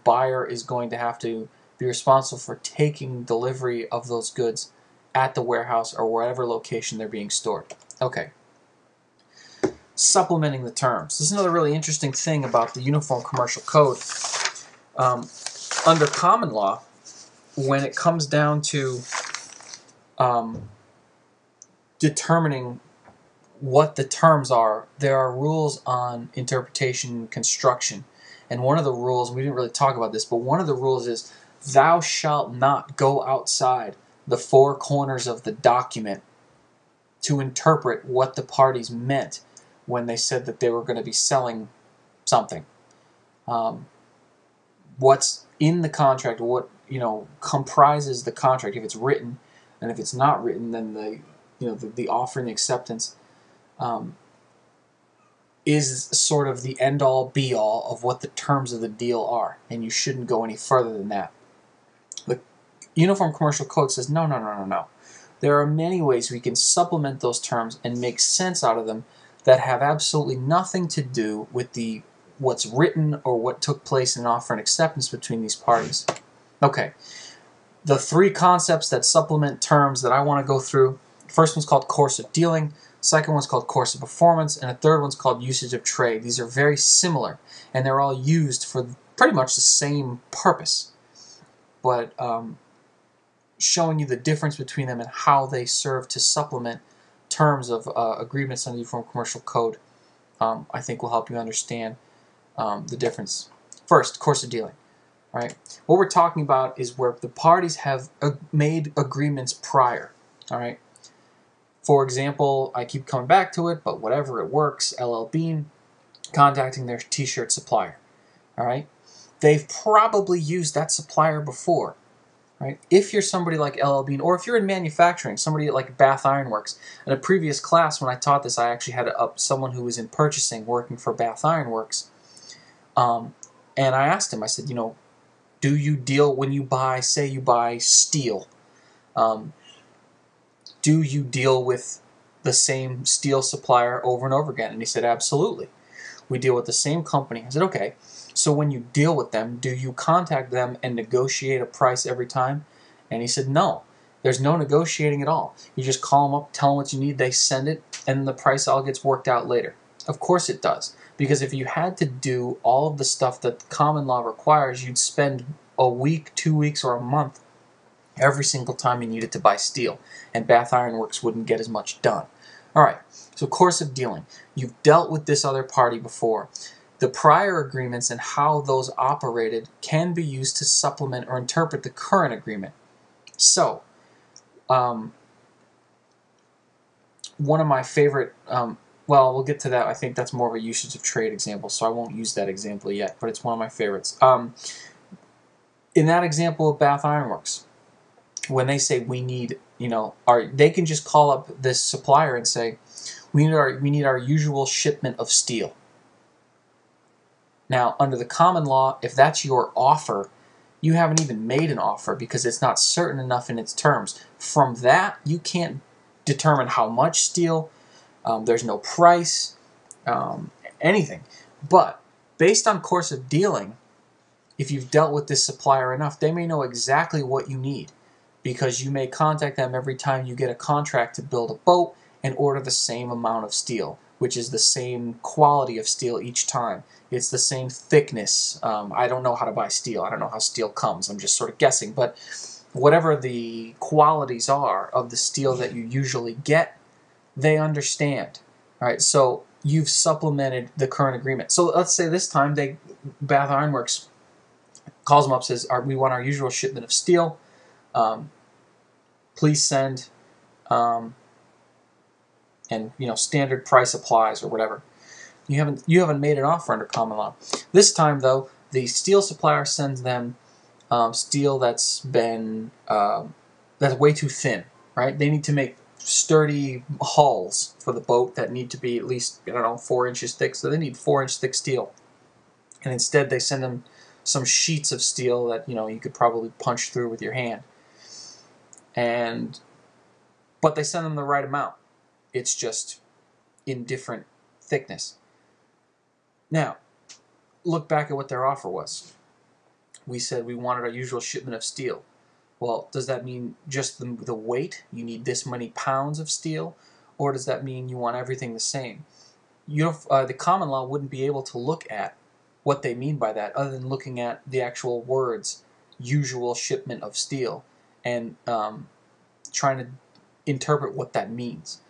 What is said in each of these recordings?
buyer is going to have to be responsible for taking delivery of those goods at the warehouse or wherever location they're being stored. Okay. Supplementing the terms. This is another really interesting thing about the Uniform Commercial Code. Under common law, when it comes down to determining what the terms are, there are rules on interpretation and construction. And one of the rules, we didn't really talk about this, but one of the rules is, thou shalt not go outside the four corners of the document to interpret what the parties meant when they said that they were going to be selling something. What's in the contract, what comprises the contract, if it's written, and if it's not written, then the offer and the acceptance is sort of the end-all, be-all of what the terms of the deal are, and you shouldn't go any further than that. The Uniform Commercial Code says, no, no, no, no, no. There are many ways we can supplement those terms and make sense out of them that have absolutely nothing to do with what's written or what took place in an offer and acceptance between these parties. Okay, the three concepts that supplement terms that I want to go through. First one's called course of dealing, second one's called course of performance, and the third one's called usage of trade. These are very similar, and they're all used for pretty much the same purpose, but showing you the difference between them and how they serve to supplement terms of agreements under the Uniform Commercial Code, I think will help you understand the difference. First, course of dealing. Right? What we're talking about is where the parties have made agreements prior. All right? For example, I keep coming back to it, but whatever, it works. LL Bean contacting their t-shirt supplier. All right? They've probably used that supplier before. Right? If you're somebody like LL Bean, or if you're in manufacturing, somebody like Bath Iron Works. In a previous class, when I taught this, I actually had someone who was in purchasing working for Bath Iron Works. And I asked him, I said, do you deal, when you buy, say you buy steel, do you deal with the same steel supplier over and over again? And he said, absolutely. We deal with the same company. I said, okay. So when you deal with them, do you contact them and negotiate a price every time? And he said, no. There's no negotiating at all. You just call them up, tell them what you need, they send it, and the price all gets worked out later. Of course it does. Because if you had to do all of the stuff that common law requires, you'd spend a week, 2 weeks, or a month every single time you needed to buy steel. And Bath Iron Works wouldn't get as much done. Alright, so course of dealing. You've dealt with this other party before. The prior agreements and how those operated can be used to supplement or interpret the current agreement. So, one of my favorite, well, we'll get to that. I think that's more of a usage of trade example, so I won't use that example yet, but it's one of my favorites. In that example of Bath Iron Works, when they say we need, they can just call up this supplier and say, we need our usual shipment of steel. Now, under the common law, if that's your offer, you haven't even made an offer because it's not certain enough in its terms. From that, you can't determine how much steel, there's no price, anything. But based on course of dealing, if you've dealt with this supplier enough, they may know exactly what you need because you may contact them every time you get a contract to build a boat and order the same amount of steel, which is the same quality of steel each time. It's the same thickness. I don't know how to buy steel. I don't know how steel comes. I'm just sort of guessing. But whatever the qualities are of the steel that you usually get, they understand. All right, so you've supplemented the current agreement. So let's say this time Bath Iron Works calls them up, says, we want our usual shipment of steel. Please send, and standard price applies or whatever. You haven't made an offer under common law. This time, though, the steel supplier sends them steel that's been that's way too thin. Right? They need to make sturdy hulls for the boat that need to be at least 4 inches thick. So they need 4-inch thick steel, and instead they send them some sheets of steel that you could probably punch through with your hand. But they send them the right amount. It's just in different thickness. Now, look back at what their offer was. we said we wanted our usual shipment of steel. Well, does that mean just the weight? You need this many pounds of steel? Or does that mean you want everything the same? The common law wouldn't be able to look at what they mean by that other than looking at the actual words, usual shipment of steel, and trying to interpret what that means.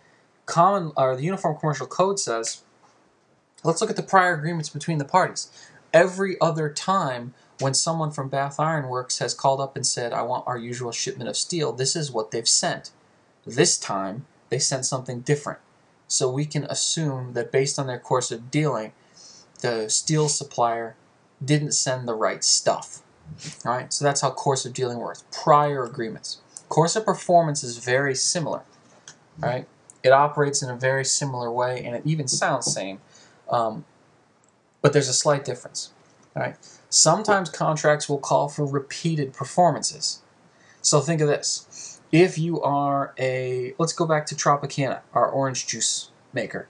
The Uniform Commercial Code says, let's look at the prior agreements between the parties. Every other time when someone from Bath Iron Works has called up and said, I want our usual shipment of steel, this is what they've sent. This time, they sent something different. So we can assume that based on their course of dealing, the steel supplier didn't send the right stuff. All right? So that's how course of dealing works. Prior agreements. Course of performance is very similar. All right? It operates in a very similar way, and it even sounds the same. But there's a slight difference. All right? Sometimes contracts will call for repeated performances. So think of this. If you are let's go back to Tropicana, our orange juice maker.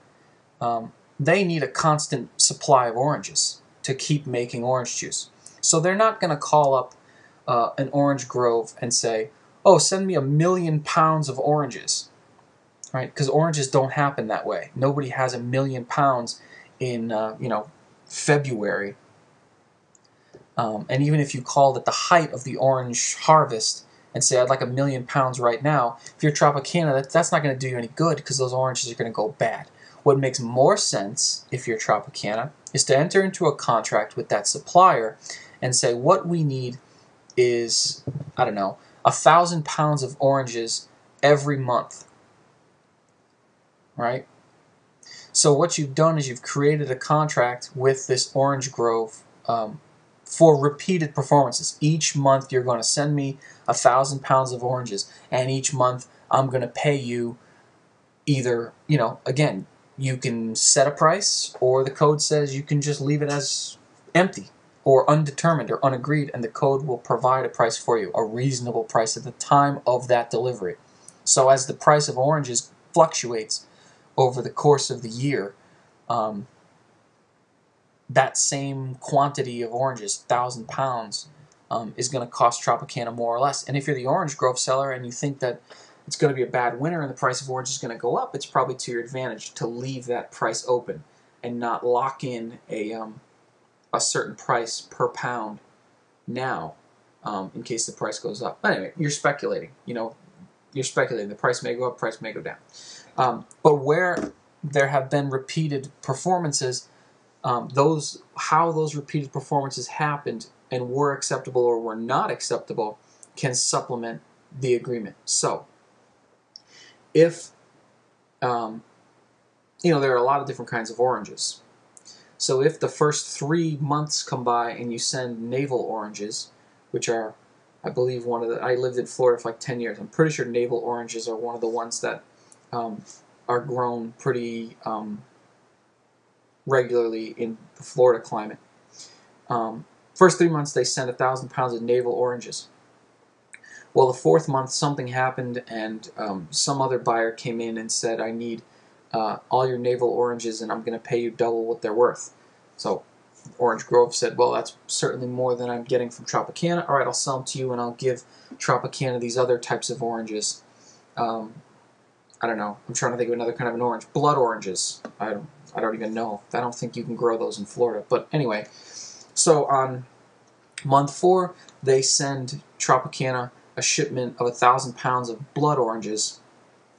They need a constant supply of oranges to keep making orange juice. So they're not going to call up an orange grove and say, oh, send me 1,000,000 pounds of oranges. Right? Because oranges don't happen that way. Nobody has 1,000,000 pounds in February. And even if you called at the height of the orange harvest and say, I'd like 1,000,000 pounds right now, if you're Tropicana, that's not going to do you any good because those oranges are going to go bad. What makes more sense, if you're Tropicana, is to enter into a contract with that supplier and say, what we need is, I don't know, 1,000 pounds of oranges every month. Right? So what you've done is you've created a contract with this orange grove for repeated performances. Each month you're going to send me 1,000 pounds of oranges, and each month I'm going to pay you either, again, you can set a price, or the code says you can just leave it as empty or undetermined or unagreed, and the code will provide a price for you, a reasonable price at the time of that delivery. So as the price of oranges fluctuates over the course of the year, that same quantity of oranges, 1,000 pounds, is going to cost Tropicana more or less. And if you're the orange grove seller and you think that it's going to be a bad winter and the price of orange is going to go up, it's probably to your advantage to leave that price open and not lock in a certain price per pound now in case the price goes up. But anyway, you're speculating. You're speculating. The price may go up, price may go down. But where there have been repeated performances, how those repeated performances happened and were acceptable or were not acceptable can supplement the agreement. So, if there are a lot of different kinds of oranges. So if the first 3 months come by and you send navel oranges, which are, I believe, I lived in Florida for like 10 years. I'm pretty sure navel oranges are one of the ones that are grown pretty regularly in the Florida climate. First 3 months they sent 1,000 pounds of navel oranges. Well, the 4th month something happened and some other buyer came in and said, I need all your navel oranges and I'm going to pay you double what they're worth. So Orange Grove said, well, that's certainly more than I'm getting from Tropicana. All right, I'll sell them to you and I'll give Tropicana these other types of oranges. I don't know. I'm trying to think of another kind of an orange. Blood oranges. I don't even know. I don't think you can grow those in Florida. But anyway, so on month 4, they send Tropicana a shipment of 1,000 pounds of blood oranges.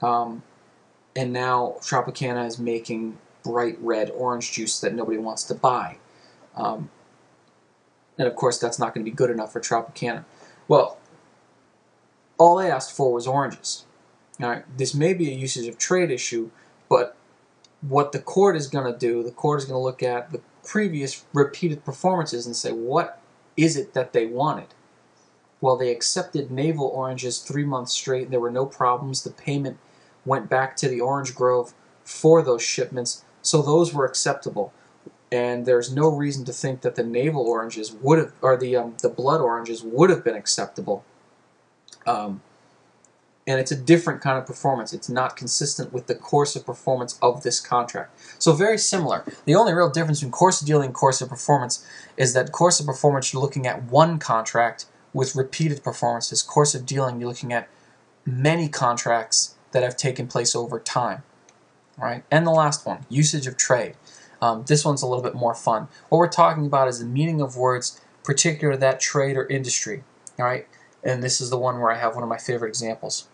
And now Tropicana is making bright red orange juice that nobody wants to buy. And of course, that's not going to be good enough for Tropicana. Well, all they asked for was oranges. All right, this may be a usage of trade issue, but what the court is going to do, the court is going to look at the previous repeated performances and say, what is it that they wanted? Well, they accepted navel oranges 3 months straight. There were no problems. The payment went back to the Orange Grove for those shipments, so those were acceptable. And there's no reason to think that the navel oranges would have, or the blood oranges would have been acceptable and it's a different kind of performance. It's not consistent with the course of performance of this contract. So very similar. The only real difference between course of dealing and course of performance is that course of performance, you're looking at one contract with repeated performances. Course of dealing, you're looking at many contracts that have taken place over time. All right? And the last one, usage of trade. This one's a little bit more fun. What we're talking about is the meaning of words particular to that trade or industry. All right? And this is the one where I have one of my favorite examples.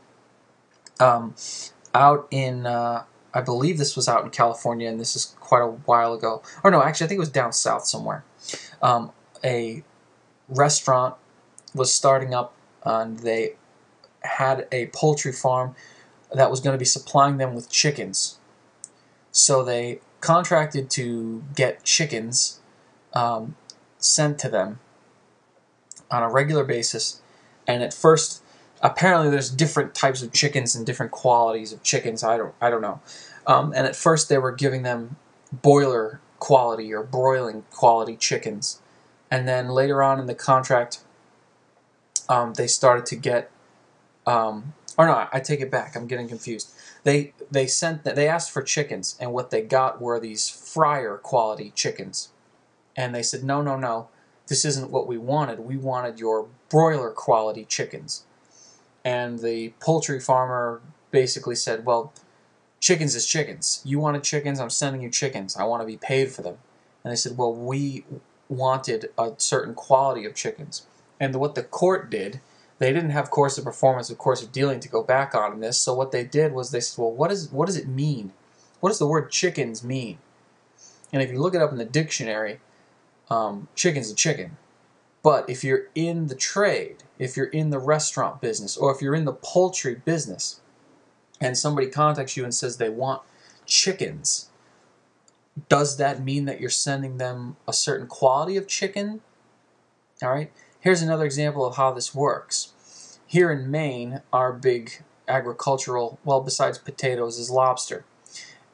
Out in, I believe this was out in California, and this is quite a while ago. Or no, actually, I think it was down south somewhere. A restaurant was starting up, and they had a poultry farm that was going to be supplying them with chickens. So they contracted to get chickens sent to them on a regular basis. And at first, apparently there's different types of chickens and different qualities of chickens. I don't know. And at first they were giving them boiler quality or broiling quality chickens. And then later on in the contract, they started to get, or no, I take it back. I'm getting confused. They asked for chickens, and what they got were these fryer quality chickens. And they said, no, no, no, this isn't what we wanted. We wanted your broiler quality chickens. And the poultry farmer basically said, well, chickens is chickens. You wanted chickens, I'm sending you chickens. I want to be paid for them. And they said, well, we wanted a certain quality of chickens. And what the court did, they didn't have course of performance or course of dealing to go back on this. So what they did was they said, well, what does it mean? What does the word chickens mean? And if you look it up in the dictionary, chicken's a chicken. But if you're in the trade, if you're in the restaurant business, or if you're in the poultry business, and somebody contacts you and says they want chickens, does that mean that you're sending them a certain quality of chicken? All right. Here's another example of how this works. Here in Maine, our big agricultural, well, besides potatoes, is lobster.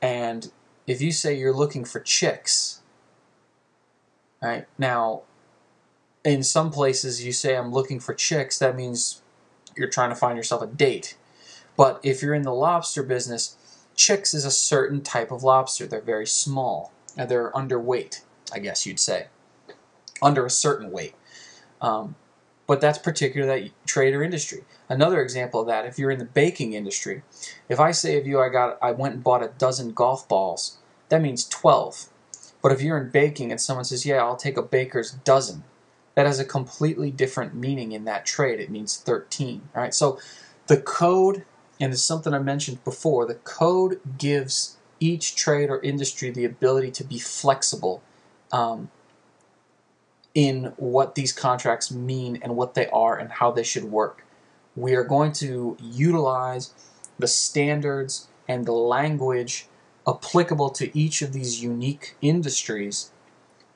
And if you say you're looking for chicks, right, now, in some places you say I'm looking for chicks, that means you're trying to find yourself a date. But if you're in the lobster business, chicks is a certain type of lobster. They're very small, and they're underweight, I guess you'd say. Under a certain weight. But that's particular to that trade or industry. Another example of that, if you're in the baking industry, if I say of you I went and bought a dozen golf balls, that means 12. But if you're in baking and someone says, yeah, I'll take a baker's dozen, that has a completely different meaning in that trade. It means 13. All right? So the code, and it's something I mentioned before, the code gives each trade or industry the ability to be flexible in what these contracts mean and what they are and how they should work. We are going to utilize the standards and the language applicable to each of these unique industries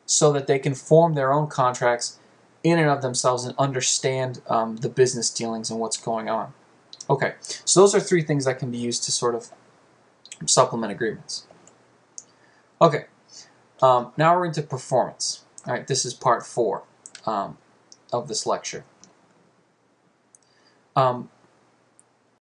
so that they can form their own contracts in and of themselves and understand the business dealings and what's going on. Okay, so those are three things that can be used to sort of supplement agreements. Okay, now we're into performance. All right, this is part 4 of this lecture.